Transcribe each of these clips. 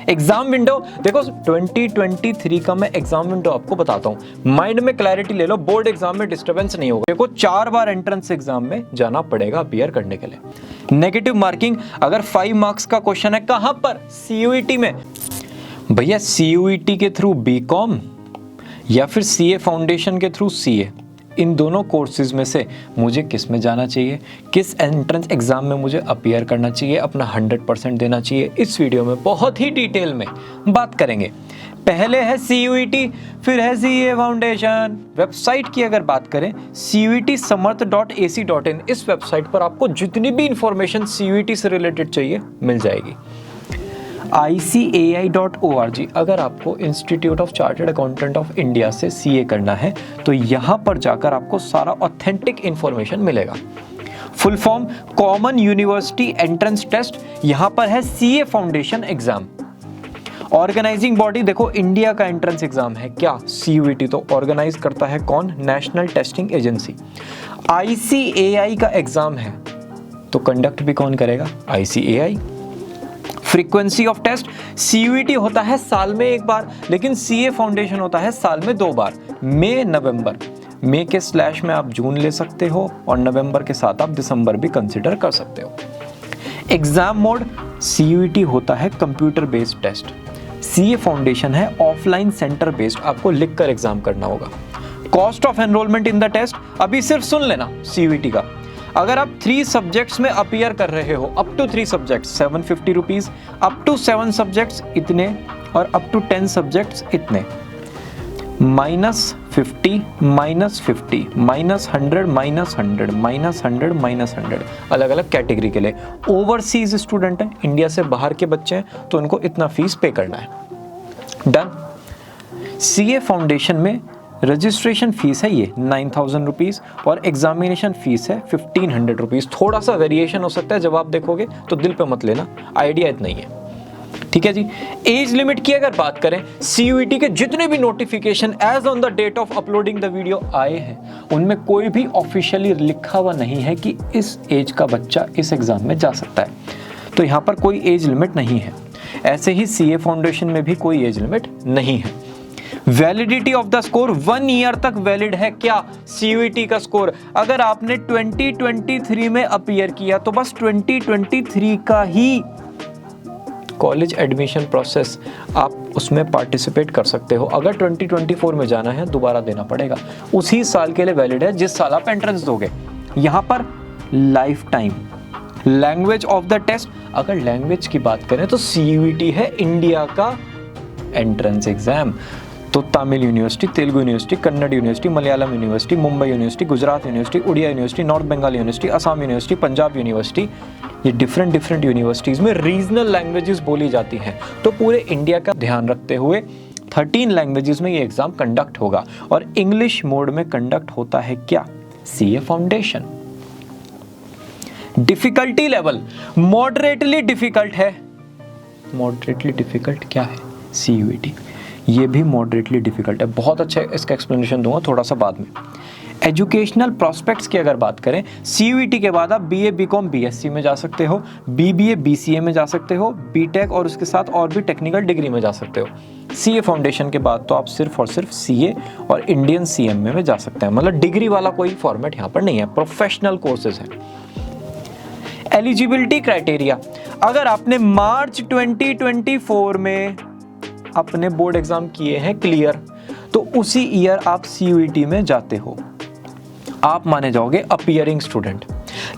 Exam window देखो 2023 का मैं एग्जाम विंडो आपको बताता हूं, माइंड में क्लैरिटी ले लो, बोर्ड एग्जाम में डिस्टर्बेंस नहीं होगा। देखो 4 बार एंट्रेंस एग्जाम में जाना पड़ेगा अपीयर करने के लिए। नेगेटिव मार्किंग अगर 5 मार्क्स का क्वेश्चन है कहां पर, सीयूईटी में। भैया सीयूईटी के थ्रू बीकॉम या फिर सीए फाउंडेशन के थ्रू सीए, इन दोनों कोर्सेज में से मुझे किस में जाना चाहिए, किस एंट्रेंस एग्जाम में मुझे अपीयर करना चाहिए, अपना 100% देना चाहिए, इस वीडियो में बहुत ही डिटेल में बात करेंगे। पहले है सीयूईटी, फिर है सीए फाउंडेशन। वेबसाइट की अगर बात करें CUETSamarth.ac.in, इस वेबसाइट पर आपको जितनी भी इंफॉर्मेशन सीयूईटी से रिलेटेड चाहिए मिल जाएगी। ICAI.org, अगर आपको institute of chartered accountant of India से सीए करना है तो यहाँ पर जाकर आपको सारा ऑथेंटिक इंफॉर्मेशन मिलेगा। Full form common university entrance test, यहाँ पर है CA foundation exam. Organising body देखो इंडिया का एंट्रेंस एग्जाम है क्या, सीयूईटी, तो ऑर्गेनाइज करता है कौन, नेशनल टेस्टिंग एजेंसी। ICAI का एग्जाम है तो कंडक्ट भी कौन करेगा, ICAI। Frequency of test, CUET होता है साल में 1 बार, लेकिन सीए फाउंडेशन होता है साल में 2 बार, मई नवंबर। मई के स्लैश में आप जून ले सकते हो और नवंबर के साथ आप दिसंबर भी कंसिडर कर सकते हो। एग्जाम मोड, सीयूईटी होता है computer based test, CA foundation है ऑफलाइन सेंटर बेस्ड, आपको लिखकर एग्जाम करना होगा। Cost of enrolment in the test, अभी सिर्फ सुन लेना सीयूईटी का, अगर आप 3 सब्जेक्ट्स में अपीयर कर रहे हो, up to 3 subjects 750 rupees, up to 7 subjects इतने, और अप टू 10 सब्जेक्ट्स इतने। -50, -50, -100, -100, -100, -100, अलग अलग कैटेगरी के लिए। ओवरसीज स्टूडेंट हैं, इंडिया से बाहर के बच्चे हैं, तो उनको इतना फीस पे करना है। डन। सीए फाउंडेशन में रजिस्ट्रेशन फीस है ये 9000 रुपीज़ और एग्जामिनेशन फीस है 1500 रुपीज़। थोड़ा सा वेरिएशन हो सकता है, जब आप देखोगे तो दिल पे मत लेना, आइडिया इतना ही है, ठीक है जी। एज लिमिट की अगर बात करें, सीयूईटी के जितने भी notification as on the date of uploading the video आए हैं, उनमें कोई भी ऑफिशियली लिखा हुआ नहीं है कि इस एज का बच्चा इस एग्जाम में जा सकता है, तो यहाँ पर कोई एज लिमिट नहीं है। ऐसे ही सीए फाउंडेशन में भी कोई एज लिमिट नहीं है। Validity of the score 1 year तक वैलिड है क्या, सीयूईटी का स्कोर। अगर आपने 2023 में अपीयर किया तो बस 2023 का ही कॉलेज एडमिशन प्रोसेस आप उसमें पार्टिसिपेट कर सकते हो। अगर 2024 में जाना है दोबारा देना पड़ेगा, उसी साल के लिए वैलिड है जिस साल आप एंट्रेंस दोगे। यहाँ पर life time. Language of the test, अगर लैंग्वेज की बात करें तो सीयूईटी है इंडिया का एंट्रेंस एग्जाम, तो Tamil University, Telugu University, Kannada University, Malayalam University, Mumbai University, Gujarat University, Oriya University, North Bengal University, Assam University, Punjab University, ये डिफरेंट यूनिवर्सिटीज़ में रीजनल लैंग्वेजेस बोली जाती हैं। तो पूरे इंडिया का ध्यान रखते हुए 13 लैंग्वेजेस में ये एग्जाम कंडक्ट होगा और इंग्लिश मोड में कंडक्ट होता है क्या, CA foundation. Difficulty level moderately difficult है। मॉडरेटली डिफिकल्ट क्या है, सीयूईटी, ये भी मॉडरेटली डिफिकल्ट है। बहुत अच्छा इसका एक्सप्लेनेशन दूंगा थोड़ा सा बाद में। एजुकेशनल प्रॉस्पेक्ट्स की अगर बात करें, सीयूईटी के बाद आप बीए, बीकॉम, बीएससी में जा सकते हो, बीबीए, बीसीए में जा सकते हो, बीटेक और उसके साथ और भी टेक्निकल डिग्री में जा सकते हो। सीए फाउंडेशन के बाद तो आप सिर्फ और सिर्फ सीए और इंडियन सीएमए में जा सकते हैं, मतलब डिग्री वाला कोई फॉर्मेट यहाँ पर नहीं है, प्रोफेशनल कोर्सेज है। एलिजिबिलिटी क्राइटेरिया, अगर आपने मार्च 2024 में अपने बोर्ड एग्जाम किए हैं क्लियर, तो उसी ईयर आप सीयूईटी में जाते हो, आप माने जाओगे अपीयरिंग स्टूडेंट।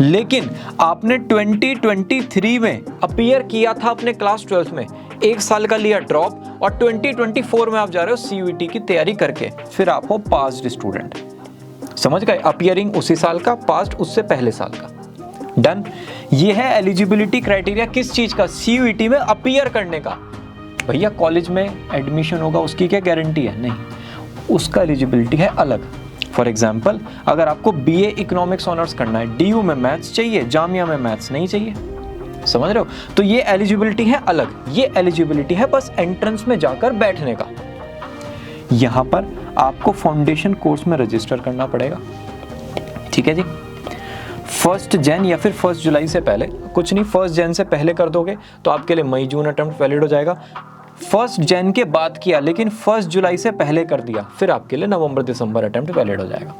लेकिन आपने 2023 में अपीयर किया था अपने क्लास 12 में, 1 साल का लिया ड्रॉप और 2024 में आप जा रहे हो सीयूईटी की तैयारी करके, फिर आप हो पास्ड स्टूडेंट। समझ गए, अपीयरिंग उसी साल का, पास्ट उससे पहले साल का। डन। ये है एलिजिबिलिटी क्राइटेरिया किस चीज का, सीयूईटी में अपीयर करने का। भैया कॉलेज में एडमिशन होगा उसकी क्या गारंटी है, नहीं, उसका एलिजिबिलिटी है अलग। फॉर एग्जाम्पल, अगर आपको बीए इकोनॉमिक्स ऑनर्स करना है, डीयू में मैथ्स चाहिए, जामिया में मैथ्स नहीं चाहिए, समझ रहे हो, तो ये एलिजिबिलिटी है अलग। ये एलिजिबिलिटी है बस एंट्रेंस में जाकर बैठने का। यहां पर आपको फाउंडेशन कोर्स में रजिस्टर करना पड़ेगा, ठीक है जी। 1 जन या फिर 1 जुलाई से पहले, कुछ नहीं, 1 जन से पहले कर दोगे तो आपके लिए मई जून अटेम्प्ट वैलिड हो जाएगा। 1 जन के बाद किया लेकिन 1 जुलाई से पहले कर दिया, फिर आपके लिए नवंबर दिसंबर अटेम्प्ट वैलिड हो जाएगा।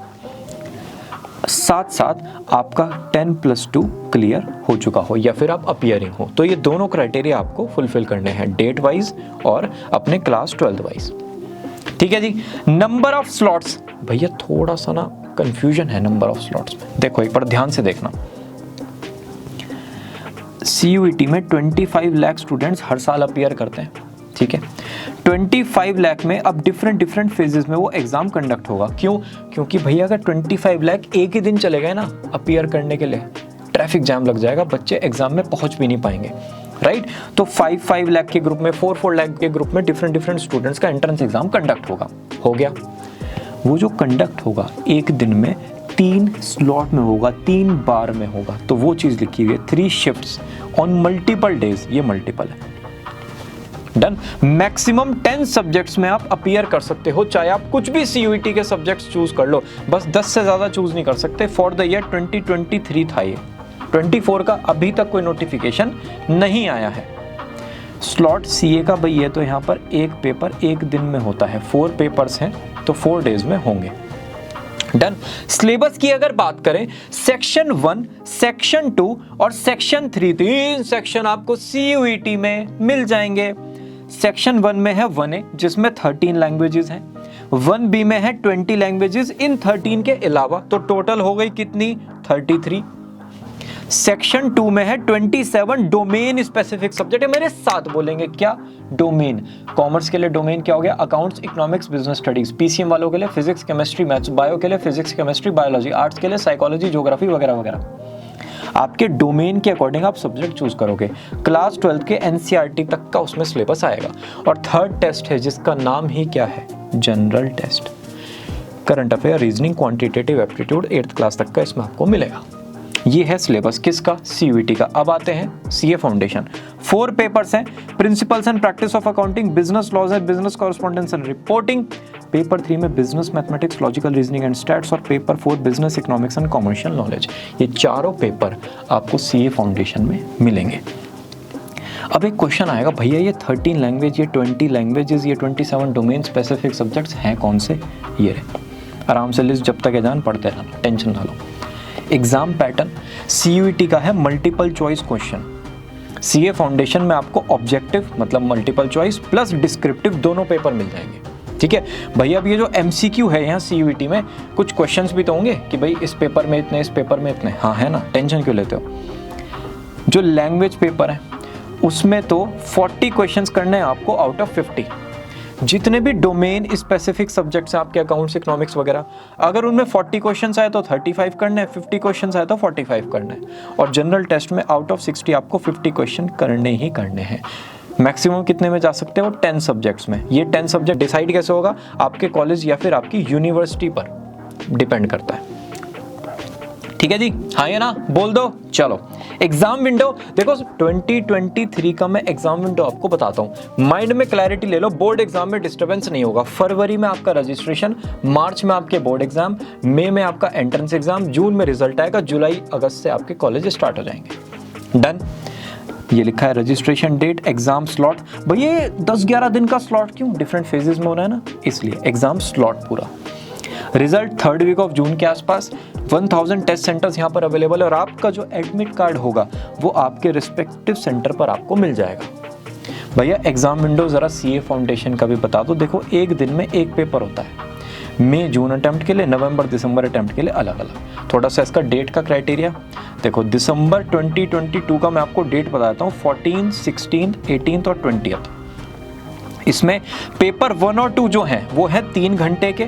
साथ साथ आपका 10+2 क्लियर हो चुका हो या फिर आप अपीयरिंग हो, तो ये दोनों क्राइटेरिया आपको फुलफिल करने हैं, डेट वाइज और अपने क्लास 12 वाइज। ठीक है जी। नंबर ऑफ स्लॉट्स, भैया थोड़ा सा ना कंफ्यूजन है नंबर ऑफ स्लॉट्स में। देखो एक बार ध्यान से देखना, CUET में 25 लाख स्टूडेंट्स हर साल अपीयर करते हैं। ठीक है, 25 लाख में अब डिफरेंट फेजेस में वो एग्जाम कंडक्ट होगा। क्यों? क्योंकि भैया अगर 25 लाख एक ही दिन चले गए ना अपीयर करने के लिए, ट्रैफिक जाम लग जाएगा, बच्चे एग्जाम में पहुंच भी नहीं पाएंगे, राइट। तो 5 लाख के ग्रुप में, 4 लाख के ग्रुप में डिफरेंट स्टूडेंट्स का एंट्रेंस एग्जाम कंडक्ट होगा। हो गया, वो जो कंडक्ट होगा एक दिन में 3 स्लॉट में होगा, 3 बार में होगा, तो वो चीज लिखी हुई है 3 शिफ्ट्स ऑन मल्टीपल डेज, ये मल्टीपल है। डन। मैक्सिमम 10 सब्जेक्ट्स में आप अपीयर कर सकते हो, चाहे आप कुछ भी CUET के सब्जेक्ट्स चूज कर लो, बस 10 से ज्यादा चूज नहीं कर सकते। फॉर द ईयर 2023 था ये, 24 का अभी तक कोई नोटिफिकेशन नहीं आया है। स्लॉट CA का भाई ये तो यहाँ पर एक पेपर एक दिन में होता है, 4 पेपर्स हैं तो 4 डेज में होंगे। डन। सिलेबस की अगर बात करें, सेक्शन 1, सेक्शन 2 और सेक्शन 3, 3 सेक्शन आपको CUET में मिल जाएंगे। सेक्शन 1 में है 1A जिसमें 13 लैंग्वेजेस हैं, 1B में है 20 लैंग्वेजेस इन 13 के अलावा, तो टोटल हो गई कितनी? 33। सेक्शन 2 में है 27 डोमेन स्पेसिफिक सब्जेक्ट है, मेरे साथ बोलेंगे क्या? डोमेन। कॉमर्स के लिए डोमेन क्या हो गया? Accounts, economics, business studies. PCM वालों के लिए फिजिक्स, केमिस्ट्री, मैथ्स। बायो के लिए फिजिक्स, केमिस्ट्री, बायोलॉजी। आर्ट्स के लिए साइकोलॉजी, ज्योग्राफी वगैरह वगैरह। आपके डोमेन के अकॉर्डिंग आप सब्जेक्ट चूज करोगे। क्लास 12 के NCERT तक का उसमें सिलेबस आएगा। और थर्ड टेस्ट है जिसका नाम ही क्या है? General test. Current affair, reasoning, quantitative aptitude 8th class तक का इसमें आपको मिलेगा। ये है सिलेबस किसका? CUET का। अब आते हैं CA फाउंडेशन। 4 पेपर्स हैं, principles and practice of accounting, business laws and business correspondence and reporting. Paper 3 में business mathematics, logical reasoning and stats, और paper 4 business economics and commercial knowledge. ये चारों पेपर आपको CA फाउंडेशन में मिलेंगे। अब एक क्वेश्चन आएगा, भैया ये 13 लैंग्वेज, ये 20 लैंग्वेजेस, ये 27 डोमेन स्पेसिफिक सब्जेक्ट्स हैं कौन से? ये रहे। आराम से लिस्ट जब तक है जान पढ़ते रहना, टेंशन ना लो। एग्जाम पैटर्न CUET का है multiple choice question. CA foundation में आपको ऑब्जेक्टिव मतलब मल्टीपल चॉइस प्लस डिस्क्रिप्टिव दोनों पेपर मिल जाएंगे। ठीक है भैया, अब ये जो MCQ है यहाँ CUET में, कुछ क्वेश्चंस भी तो होंगे कि भाई इस पेपर में इतने, इस पेपर में इतने। हाँ है ना, टेंशन क्यों लेते हो? जो लैंग्वेज पेपर है उसमें तो 40 क्वेश्चंस करने हैं आपको आउट ऑफ 50। जितने भी डोमेन स्पेसिफिक सब्जेक्ट्स हैं आपके, अकाउंट्स, इकोनॉमिक्स वगैरह, अगर उनमें 40 क्वेश्चंस आए तो 35 करने हैं, 50 क्वेश्चंस आए तो 45 करने हैं। और जनरल टेस्ट में आउट ऑफ 60 आपको 50 क्वेश्चन करने ही करने हैं। मैक्सिमम कितने में जा सकते हो? 10 सब्जेक्ट्स में। ये 10 सब्जेक्ट डिसाइड कैसे होगा? आपके कॉलेज या फिर आपकी यूनिवर्सिटी पर डिपेंड करता है। ठीक है जी, हाँ या ना बोल दो। चलो एग्जाम विंडो देखो, 2023 का मैं एग्जाम विंडो आपको बताता हूँ। माइंड में क्लैरिटी ले लो, बोर्ड एग्जाम में डिस्टर्बेंस नहीं होगा। फरवरी में आपका रजिस्ट्रेशन, मार्च में आपके बोर्ड एग्जाम, मई में आपका एंट्रेंस एग्जाम, जून में रिजल्ट आएगा, जुलाई अगस्त से आपके कॉलेज स्टार्ट हो जाएंगे। डन। ये लिखा है रजिस्ट्रेशन डेट, एग्जाम स्लॉट। भैया 10-11 दिन का स्लॉट क्यों? डिफरेंट फेजेस में हो रहा है ना, इसलिए एग्जाम स्लॉट पूरा। Result 3rd week of June के आसपास। 1000 टेस्ट सेंटर्स यहाँ पर अवेलेबल है और आपका जो एडमिट कार्ड होगा वो आपके रिस्पेक्टिव सेंटर पर आपको मिल जाएगा। भैया एग्जाम विंडो जरा CA फाउंडेशन का भी बता दो। देखो एक दिन में एक पेपर होता है, मई जून अटेम्प्ट के लिए, नवंबर दिसंबर अटेम्प्ट के लिए अलग अलग। थोड़ा सा इसका डेट का क्राइटेरिया देखो, दिसंबर 2022 का मैं आपको डेट बताता हूँ, 14, 16, 18 और 20। इसमें पेपर 1 और 2 जो हैं वो है 3 घंटे के,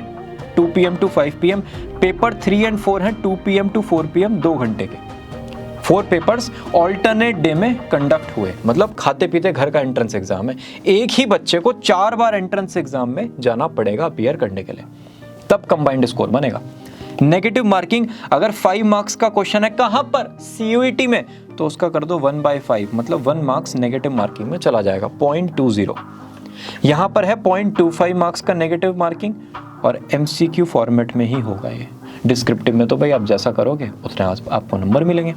2 PM to 5 PM। पेपर 3 और 4 हैं 2 PM to 4 PM, 2 घंटे के। 4 पेपर्स ऑल्टरनेट डे में कंडक्ट हुए, मतलब खाते पीते घर का एंट्रेंस एग्जाम है। एक ही बच्चे को 4 बार एंट्रेंस एग्जाम में जाना पड़ेगा अपीयर करने के लिए, तब कंबाइंड स्कोर बनेगा। नेगेटिव मार्किंग, अगर 5 मार्क्स का क्वेश्चन है कहां पर? CUET में, तो उसका कर दो 1/5, मतलब 1 मार्क्स नेगेटिव मार्किंग में चला जाएगा, 0.20। यहां पर है 0.25 मार्क्स का नेगेटिव मार्किंग और MCQ फॉर्मेट में ही होगा ये। डिस्क्रिप्टिव में तो भाई आप जैसा करोगे उतने आपको नंबर मिलेंगे।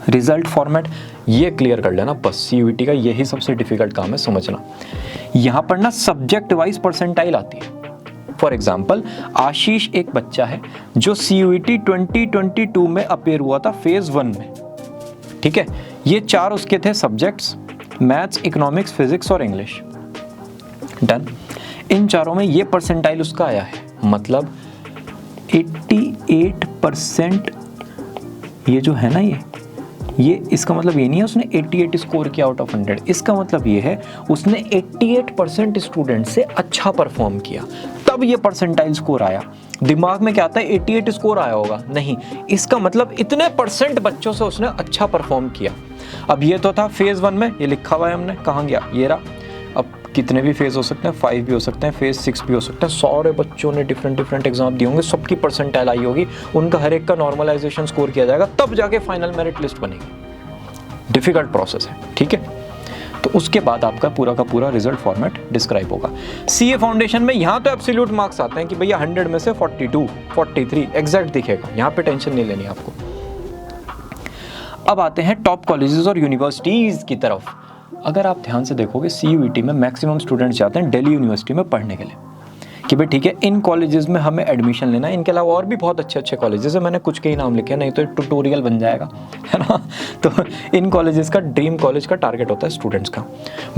रिजल्ट फॉर्मेट ये क्लियर कर लेना बस, सीयूईटी का यही सबसे डिफिकल्ट काम है समझना। यहाँ पर ना सब्जेक्ट वाइज परसेंटाइल आती है। फॉर एग्जाम्पल आशीष एक बच्चा है जो सीयूईटी 2022 में अपेयर हुआ था फेज 1 में, ठीक है। ये 4 उसके थे सब्जेक्ट्स, मैथ्स, इकोनॉमिक्स, फिजिक्स और इंग्लिश। डन। इन चारों में ये परसेंटाइल उसका आया है, मतलब 88%। ये जो है ना ये इसका मतलब ये नहीं है उसने 88 स्कोर किया आउट ऑफ 100, इसका मतलब ये है उसने 88% स्टूडेंट से अच्छा परफॉर्म किया, तब ये परसेंटाइल स्कोर आया। दिमाग में क्या आता है 88 स्कोर आया होगा, नहीं, इसका मतलब इतने परसेंट बच्चों से उसने अच्छा परफॉर्म किया। अब ये तो था फेज 1 में, ये लिखा हुआ है हमने, कहाँ गया, ये रहा। अब कितने भी फेज हो सकते हैं, 5 भी हो सकते हैं, फेज 6 भी हो सकते हैं। सारे बच्चों ने डिफरेंट एग्जाम दिए होंगे, सबकी परसेंटाइल आई होगी, उनका हर एक का नॉर्मलाइजेशन स्कोर किया जाएगा, तब जाके फाइनल मेरिट लिस्ट बनेगी। डिफिकल्ट प्रोसेस है, ठीक है। तो उसके बाद आपका पूरा का पूरा रिजल्ट फॉर्मेट डिस्क्राइब होगा। सीए फाउंडेशन में यहाँ तो एब्सोल्यूट मार्क्स आते हैं कि भैया 100 में से 42, 43 एग्जैक्ट दिखेगा, यहाँ पे टेंशन नहीं लेनी आपको। अब आते हैं टॉप कॉलेजेस और यूनिवर्सिटीज की तरफ। अगर आप ध्यान से देखोगे सीयूईटी में मैक्सिमम स्टूडेंट्स जाते हैं दिल्ली यूनिवर्सिटी में पढ़ने के लिए कि भाई ठीक है इन कॉलेजेस में हमें एडमिशन लेना है। इनके अलावा और भी बहुत अच्छे कॉलेजेस है, मैंने कुछ के ही नाम लिखे, नहीं तो ट्यूटोरियल बन जाएगा, है ना। तो इन कॉलेजेस का ड्रीम कॉलेज का टारगेट होता है स्टूडेंट्स का।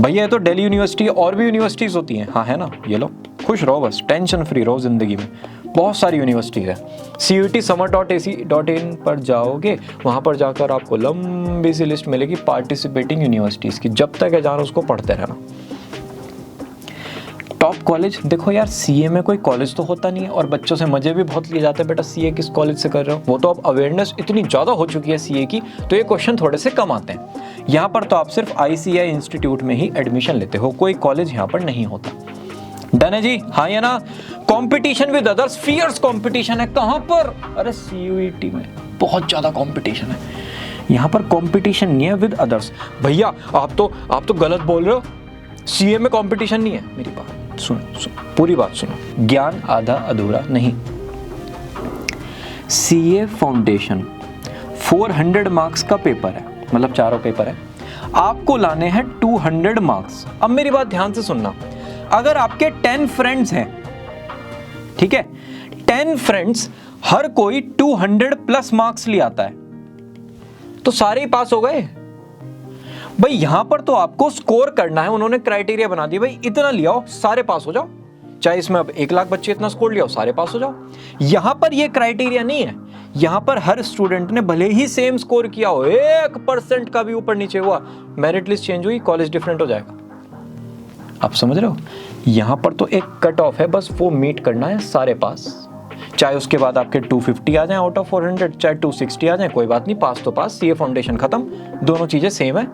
भैया ये तो दिल्ली यूनिवर्सिटी, और भी यूनिवर्सिटीज़ होती हैं, हाँ है ना, ये लो खुश रहो, बस टेंशन फ्री रहो ज़िंदगी में, बहुत सारी यूनिवर्सिटीज़ है। CUET-summer.ac.in पर जाओगे, वहाँ पर जाकर आपको लंबी सी लिस्ट मिलेगी पार्टिसिपेटिंग यूनिवर्सिटीज़ की, जब तक है जान उसको पढ़ते रहना। टॉप कॉलेज देखो यार, सीए में कोई कॉलेज तो होता नहीं है और बच्चों से मजे भी बहुत लिए जाते हैं, बेटा सीए किस कॉलेज से कर रहे हो। वो तो अब अवेयरनेस इतनी ज़्यादा हो चुकी है सीए की, तो ये क्वेश्चन थोड़े से कम आते हैं। यहाँ पर तो आप सिर्फ ICAI इंस्टीट्यूट में ही एडमिशन लेते हो, कोई कॉलेज यहाँ पर नहीं होता। डन है जी, हाँ या ना। Competition with others, fierce competition है, कहां पर, अरे सीयूईटी में बहुत ज्यादा कंपटीशन है। यहां पर कंपटीशन नहीं है विद अदर्स। भैया आप तो गलत बोल रहे हो, सीए में कंपटीशन नहीं है। मेरी बात सुनो, पूरी बात सुनो, ज्ञान आधा अधूरा नहीं। सीए फाउंडेशन 400 मार्क्स का पेपर है, मतलब चारों पेपर है, आपको लाने हैं 200 मार्क्स। अब मेरी बात ध्यान से सुनना, अगर आपके 10 फ्रेंड्स हैं, ठीक है, 10 फ्रेंड्स, हर कोई 200 प्लस मार्क्स ले आता है, तो सारे ही पास हो गए। भाई यहां पर तो आपको स्कोर करना है, उन्होंने क्राइटेरिया बना दिया, भाई इतना ले आओ सारे पास हो जाओ। चाहे इसमें अब 1 लाख बच्चे इतना स्कोर ले आओ, सारे पास हो जाओ। यहां पर ये क्राइटेरिया नहीं है, यहां पर हर स्टूडेंट ने भले ही सेम स्कोर किया हो, 1% का भी ऊपर नीचे हुआ, मेरिट लिस्ट चेंज हुई, कॉलेज डिफरेंट हो जाएगा। आप समझ रहे हो, यहां पर तो एक कट ऑफ है, बस वो मीट करना है, सारे पास। चाहे उसके बाद आपके 250 आ जाएं आउट ऑफ 400, चाहे 260 आ जाएं, कोई बात नहीं, पास तो पास, सीए फाउंडेशन खत्म, दोनों चीजें सेम है।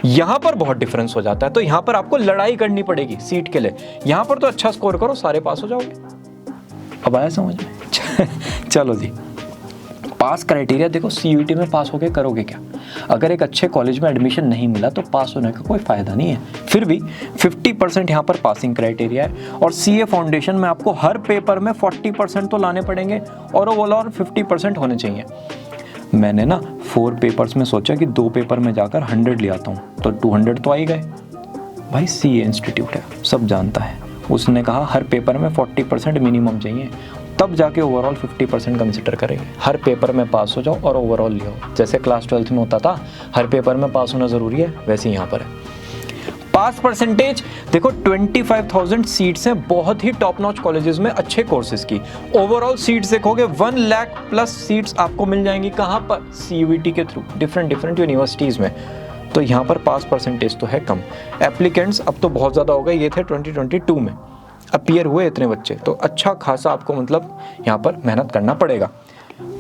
यहां पर बहुत डिफरेंस हो जाता है, तो यहां पर आपको लड़ाई करनी पड़ेगी सीट के लिए। यहां पर तो अच्छा स्कोर करो, सारे पास हो जाओगे। अब आया समझ में? चलो जी, पास क्राइटेरिया देखो, सीयूईटी में पास होके करोगे क्या? अगर एक अच्छे कॉलेज में एडमिशन नहीं मिला तो पास होने का कोई फायदा नहीं है। फिर भी 50% यहाँ पर पासिंग क्राइटेरिया है, और सीए फाउंडेशन में आपको हर पेपर में 40% तो लाने पड़ेंगे, और ओवरऑल 50% होने चाहिए। मैंने ना 4 पेपर्स में सोचा कि 2 पेपर में जाकर 100 ले आता हूँ, तो 200 तो आ ही गए। भाई सीए इंस्टीट्यूट है, सब जानता है, उसने कहा हर पेपर में 40% मिनिमम चाहिए, तब जाके ओवरऑल 50% कंसिडर करेंगे। हर पेपर में पास हो जाओ और ओवरऑल लियो, जैसे क्लास 12th में होता था, हर पेपर में पास होना जरूरी है, वैसे यहाँ पर है। पास परसेंटेज देखो, 25,000 सीट्स हैं बहुत ही टॉप नॉच कॉलेजेस में अच्छे कोर्सेज की। ओवरऑल सीट्स देखोगे 1 लाख प्लस सीट्स आपको मिल जाएंगी, कहाँ पर? सीयूईटी के थ्रू, डिफरेंट यूनिवर्सिटीज़ में। तो यहाँ पर पास परसेंटेज तो है कम। एप्लीकेंट्स अब तो बहुत ज़्यादा हो गए, ये थे 2022 में अपीयर हुए इतने बच्चे, तो अच्छा खासा आपको मतलब यहाँ पर मेहनत करना पड़ेगा।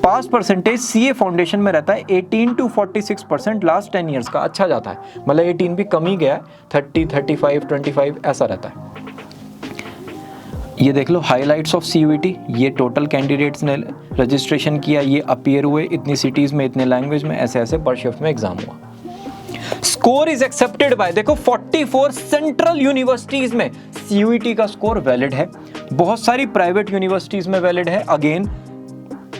पास परसेंटेज सीए फाउंडेशन में रहता है 18 to 46% लास्ट 10 ईयर्स का, अच्छा जाता है, मतलब 18 भी कम ही गया है, 30, 35, 25 ऐसा रहता है। ये देख लो हाइलाइट्स ऑफ सीयूईटी, ये टोटल कैंडिडेट्स ने रजिस्ट्रेशन किया, ये अपीयर हुए इतनी सिटीज़ में, इतने लैंग्वेज में, ऐसे ऐसे पर शिफ्ट में एग्जाम हुआ। स्कोर इज एक्सेप्टेड बाय, देखो 44 सेंट्रल यूनिवर्सिटीज में सीयूईटी का स्कोर वैलिड है, बहुत सारी प्राइवेट यूनिवर्सिटीज में वैलिड है, अगेन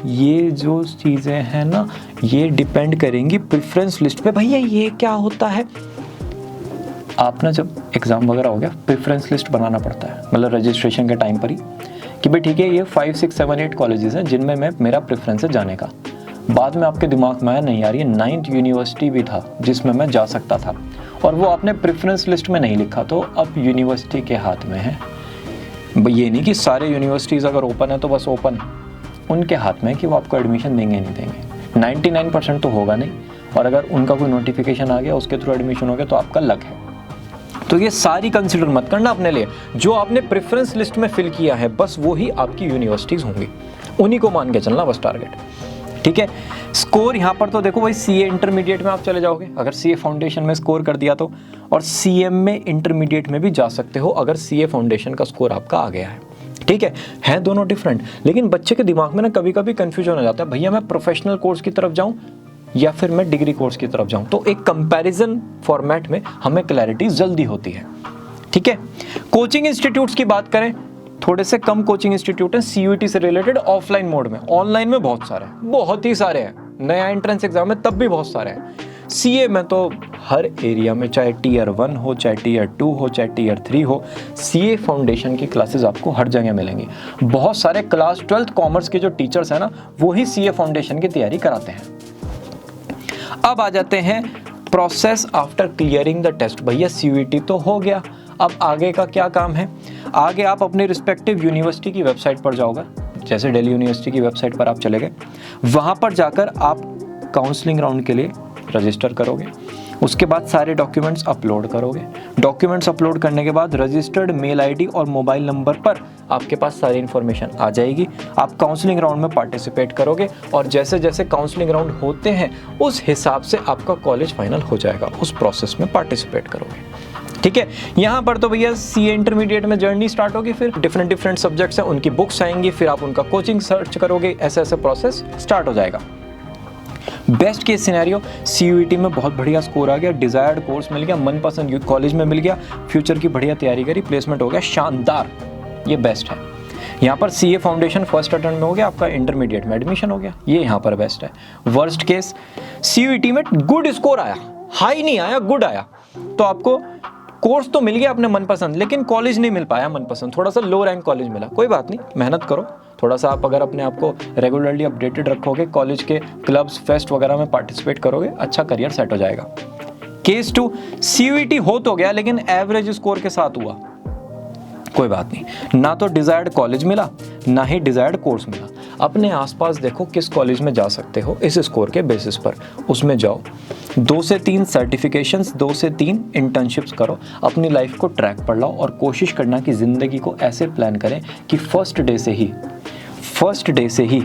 ये जो चीज़ें हैं ना, ये डिपेंड करेंगी प्रेफरेंस लिस्ट पे। भैया ये क्या होता है, आप ना जब एग्ज़ाम वगैरह हो गया प्रेफरेंस लिस्ट बनाना पड़ता है, मतलब रजिस्ट्रेशन के टाइम पर ही, कि भाई ठीक है ये 5, 6, 7, 8 कॉलेजेस हैं जिनमें मैं मेरा प्रेफरेंस है जाने का। बाद में आपके दिमाग में आया नहीं यार ये 9th यूनिवर्सिटी भी था जिसमें मैं जा सकता था, और वो आपने प्रेफरेंस लिस्ट में नहीं लिखा, तो अब यूनिवर्सिटी के हाथ में है। ये नहीं कि सारे यूनिवर्सिटीज़ अगर ओपन है तो बस ओपन, उनके हाथ में है कि वो आपको एडमिशन देंगे नहीं देंगे। 99% तो होगा नहीं, और अगर उनका कोई नोटिफिकेशन आ गया उसके थ्रू एडमिशन हो गया तो आपका लक है। तो ये सारी कंसिडर मत करना अपने लिए, जो आपने प्रेफरेंस लिस्ट में फिल किया है बस वो ही आपकी यूनिवर्सिटीज़ होंगी, उन्हीं को मान के चलना बस टारगेट, ठीक है। स्कोर यहाँ पर तो देखो भाई सीए इंटरमीडिएट में आप चले जाओगे अगर सीए फाउंडेशन में स्कोर कर दिया तो, और सीएम में इंटरमीडिएट में भी जा सकते हो अगर सीए फाउंडेशन का स्कोर आपका आ गया है, ठीक है दोनों डिफरेंट। लेकिन बच्चे के दिमाग में ना कभी कभी कंफ्यूजन हो जाता है, भैया मैं प्रोफेशनल कोर्स की तरफ जाऊँ या फिर मैं डिग्री कोर्स की तरफ जाऊँ। तो एक कंपैरिजन फॉर्मेट में हमें क्लैरिटी जल्दी होती है, ठीक है। कोचिंग इंस्टीट्यूट्स की बात करें, थोड़े से कम कोचिंग इंस्टीट्यूट हैं सीयूईटी से रिलेटेड ऑफलाइन मोड में। ऑनलाइन में बहुत सारे हैं, बहुत ही सारे हैं, नया एंट्रेंस एग्जाम में तब भी बहुत सारे हैं। सीए में तो हर एरिया में, चाहे टियर 1 हो, चाहे टियर 2 हो, चाहे टियर 3 हो, सीए फाउंडेशन की क्लासेस आपको हर जगह मिलेंगी। बहुत सारे क्लास 12th कॉमर्स के जो टीचर्स हैं ना, वो ही सीए फाउंडेशन की तैयारी कराते हैं। अब आ जाते हैं process after clearing the test. भैया सीयूईटी तो हो गया, अब आगे का क्या काम है? आगे आप अपने रिस्पेक्टिव यूनिवर्सिटी की वेबसाइट पर जाओगे, जैसे दिल्ली यूनिवर्सिटी की वेबसाइट पर आप चले गए, वहाँ पर जाकर आप काउंसलिंग राउंड के लिए रजिस्टर करोगे। उसके बाद सारे डॉक्यूमेंट्स अपलोड करोगे। डॉक्यूमेंट्स अपलोड करने के बाद रजिस्टर्ड मेल आईडी और मोबाइल नंबर पर आपके पास सारी इन्फॉर्मेशन आ जाएगी। आप काउंसलिंग राउंड में पार्टिसिपेट करोगे, और जैसे जैसे काउंसलिंग राउंड होते हैं उस हिसाब से आपका कॉलेज फाइनल हो जाएगा। उस प्रोसेस में पार्टिसिपेट करोगे, ठीक है। यहाँ पर तो भैया सीए इंटरमीडिएट में जर्नी स्टार्ट होगी, फिर डिफरेंट सब्जेक्ट्स हैं उनकी बुक्स आएंगी, फिर आप उनका कोचिंग सर्च करोगे, ऐसे ऐसे प्रोसेस स्टार्ट हो जाएगा। बेस्ट केस सिनेरियो सीयूईटी में बहुत बढ़िया स्कोर आ गया, डिजायर्ड कोर्स मिल गया, मनपसंद कॉलेज में मिल गया, फ्यूचर की बढ़िया तैयारी करी, प्लेसमेंट हो गया शानदार, ये बेस्ट है। यहाँ पर सीए फाउंडेशन फर्स्ट अटेम्प्ट में हो गया, आपका इंटरमीडिएट में एडमिशन हो गया, ये यहाँ पर बेस्ट है। वर्स्ट केस सीयूईटी में गुड स्कोर आया, हाई नहीं आया, गुड आया, तो आपको कोर्स तो मिल गया अपने मनपसंद, लेकिन कॉलेज नहीं मिल पाया मनपसंद, थोड़ा सा लो रैंक कॉलेज मिला। कोई बात नहीं, मेहनत करो थोड़ा सा, आप अगर अपने आप को रेगुलरली अपडेटेड रखोगे, कॉलेज के क्लब्स फेस्ट वगैरह में पार्टिसिपेट करोगे, अच्छा करियर सेट हो जाएगा। केस 2 सीयूईटी हो तो गया लेकिन एवरेज स्कोर के साथ हुआ, कोई बात नहीं, ना तो डिजायर्ड कॉलेज मिला ना ही डिजायर्ड कोर्स मिला। अपने आसपास देखो किस कॉलेज में जा सकते हो इस स्कोर के बेसिस पर, उसमें जाओ। 2 से 3 सर्टिफिकेशंस, 2 से 3 इंटर्नशिप्स करो, अपनी लाइफ को ट्रैक पर लाओ, और कोशिश करना कि ज़िंदगी को ऐसे प्लान करें कि फर्स्ट डे से ही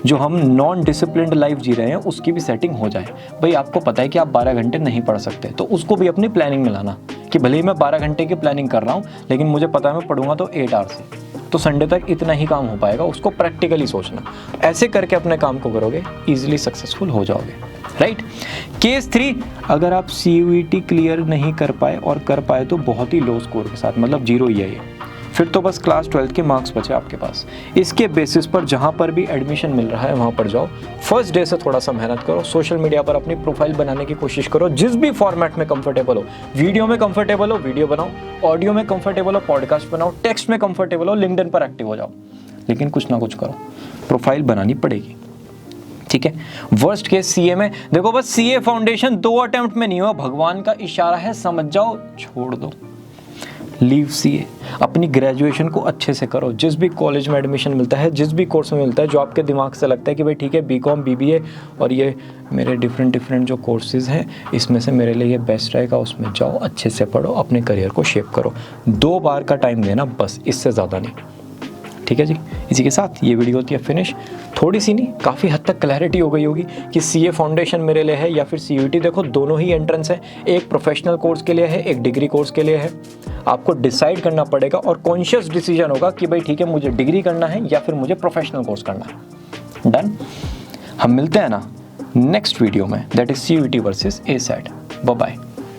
जो हम नॉन डिसिप्लिन्ड लाइफ जी रहे हैं उसकी भी सेटिंग हो जाए। भाई आपको पता है कि आप 12 घंटे नहीं पढ़ सकते, तो उसको भी अपनी प्लानिंग में लाना कि भले ही मैं 12 घंटे की प्लानिंग कर रहा हूँ, लेकिन मुझे पता है मैं पढ़ूंगा तो 8 आवर्स से, तो संडे तक इतना ही काम हो पाएगा, उसको प्रैक्टिकली सोचना। ऐसे करके अपने काम को करोगे, ईजिली सक्सेसफुल हो जाओगे, राइट। केस 3, अगर आप सीयूईटी क्लियर नहीं कर पाए, और कर पाए तो बहुत ही लो स्कोर के साथ, मतलब 0 ही है ये, फिर तो बस क्लास 12 के मार्क्स बचे आपके पास। इसके बेसिस पर जहाँ पर भी एडमिशन मिल रहा है वहाँ पर जाओ, फर्स्ट डे से थोड़ा सा मेहनत करो, सोशल मीडिया पर अपनी प्रोफाइल बनाने की कोशिश करो, जिस भी फॉर्मेट में कंफर्टेबल हो। वीडियो में कंफर्टेबल हो वीडियो बनाओ, ऑडियो में कंफर्टेबल हो पॉडकास्ट बनाओ, टेक्स्ट में कंफर्टेबल हो लिंक्डइन पर एक्टिव हो जाओ, लेकिन कुछ ना कुछ करो, प्रोफाइल बनानी पड़ेगी, ठीक है। वर्स्ट केस सीए में देखो, बस सीए फाउंडेशन 2 अटेम्प्ट में नहीं हुआ, भगवान का इशारा है, समझ जाओ, छोड़ दो, लीव सीए। अपनी ग्रेजुएशन को अच्छे से करो, जिस भी कॉलेज में एडमिशन मिलता है, जिस भी कोर्स में मिलता है, जो आपके दिमाग से लगता है कि भाई ठीक है बीकॉम बीबीए और ये मेरे डिफरेंट जो कोर्सेज हैं इसमें से मेरे लिए ये बेस्ट रहेगा, उसमें जाओ, अच्छे से पढ़ो, अपने करियर को शेप करो। 2 बार का टाइम देना बस, इससे ज़्यादा नहीं, ठीक है जी। इसी के साथ ये वीडियो होती है फिनिश। थोड़ी सी नहीं, काफ़ी हद तक क्लैरिटी हो गई होगी कि सीए फाउंडेशन मेरे लिए है या फिर सीयूईटी। देखो दोनों ही एंट्रेंस है, एक प्रोफेशनल कोर्स के लिए है, एक डिग्री कोर्स के लिए है। आपको डिसाइड करना पड़ेगा और कॉन्शियस डिसीजन होगा कि भाई ठीक है मुझे डिग्री करना है या फिर मुझे प्रोफेशनल कोर्स करना है। डन। हम मिलते हैं ना नेक्स्ट वीडियो में, that is CUET versus SAT. Bye bye.